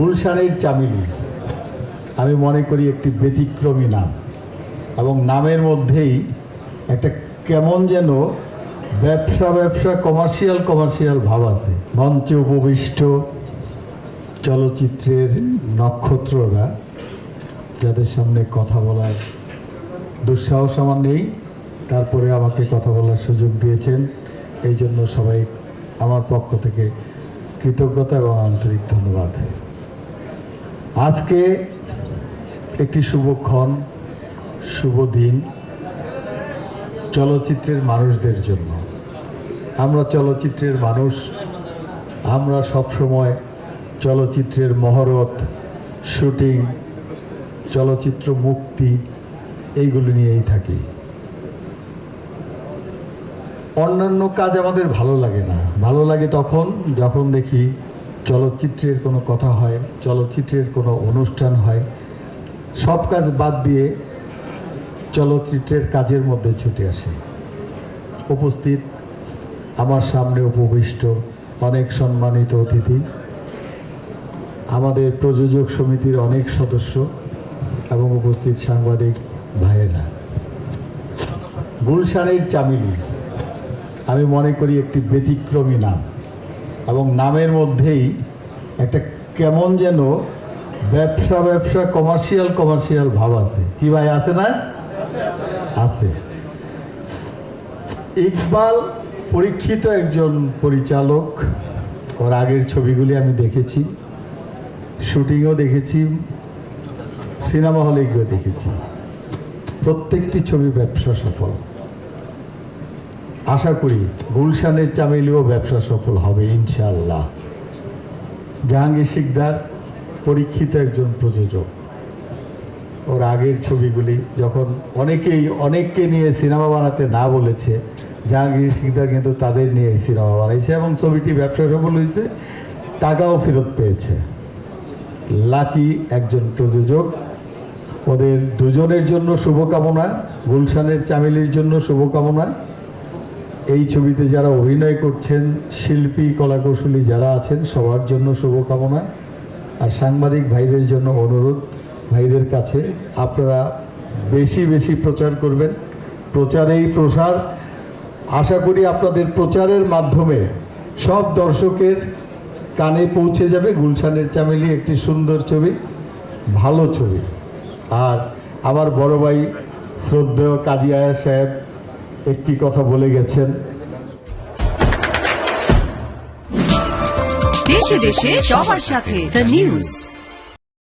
গুলশানের চামেলি আমি মনে করি একটি ব্যতিক্রমী নাম, এবং নামের মধ্যেই একটা কেমন যেন ব্যবসা কমার্শিয়াল ভাব আছে। মঞ্চে উপবিষ্ট চলচ্চিত্রের নক্ষত্ররা, যাদের সামনে কথা বলার দুঃসাহস আমার নেই, তারপরে আমাকে কথা বলার সুযোগ দিয়েছেন, এই জন্য সবাই আমার পক্ষ থেকে কৃতজ্ঞতা এবং আন্তরিক ধন্যবাদ। আজকে একটি শুভক্ষণ, শুভ দিন চলচ্চিত্রের মানুষদের জন্য। আমরা চলচ্চিত্রের মানুষ, আমরা সবসময় চলচ্চিত্রের মহরত, শুটিং, চলচ্চিত্র মুক্তি এইগুলো নিয়েই থাকি। অন্যান্য কাজ আমাদের ভালো লাগে না, ভালো লাগে তখন যখন দেখি চলচ্চিত্রের কোনো কথা হয়, চলচ্চিত্রের কোনো অনুষ্ঠান হয়, সব কাজ বাদ দিয়ে চলচ্চিত্রের কাজের মধ্যে ছুটে আসে। উপস্থিত আমার সামনে উপবিষ্ট অনেক সম্মানিত অতিথি, আমাদের প্রযোজক সমিতির অনেক সদস্য এবং উপস্থিত সাংবাদিক ভাইয়েরা, গুলশানের চামেলি আমি মনে করি একটি ব্যতিক্রমী নাম, এবং নামের মধ্যেই একটা কেমন যেন ব্যবসা কমার্শিয়াল ভাব আছে। কি ভাই, আছে না? আছে। ইকবাল পরীক্ষিত একজন পরিচালক, ওর আগের ছবিগুলি আমি দেখেছি, শুটিংও দেখেছি, সিনেমা হলে গিয়েও দেখেছি, প্রত্যেকটি ছবি ব্যবসা সফল। আশা করি গুলশানের চামেলিও ব্যবসা সফল হবে ইনশাআল্লাহ। জাহাঙ্গীর শিকদার পরীক্ষিত একজন প্রযোজক, ওর আগের ছবিগুলি যখন অনেককে নিয়ে সিনেমা বানাতে না বলেছে, জাহাঙ্গীর শিকদার কিন্তু তাদের নিয়ে সিনেমা বানাইছে এবং ছবিটি ব্যবসা সফল হয়েছে, টাকাও ফেরত পেয়েছে। লাকি একজন প্রযোজক, ওদের দুজনের জন্য শুভকামনা, গুলশানের চামেলির জন্য শুভকামনা। এই ছবিতে যারা অভিনয় করছেন, শিল্পী কলাকৌশলী যারা আছেন, সবার জন্য শুভকামনা। আর সাংবাদিক ভাইদের জন্য অনুরোধ, ভাইদের কাছে আপনারা বেশি প্রচার করবেন, প্রচারেই প্রসার। আশা করি আপনাদের প্রচারের মাধ্যমে সব দর্শকের কানে পৌঁছে যাবে গুলশানের চামেলি একটি সুন্দর ছবি, ভালো ছবি। আর আমার বড় ভাই শ্রদ্ধেয় কাজী আয়াজ সাহেব একটি কথা বলে গেছেন, দেশে দেশে সবার সাথে দ্য নিউজ।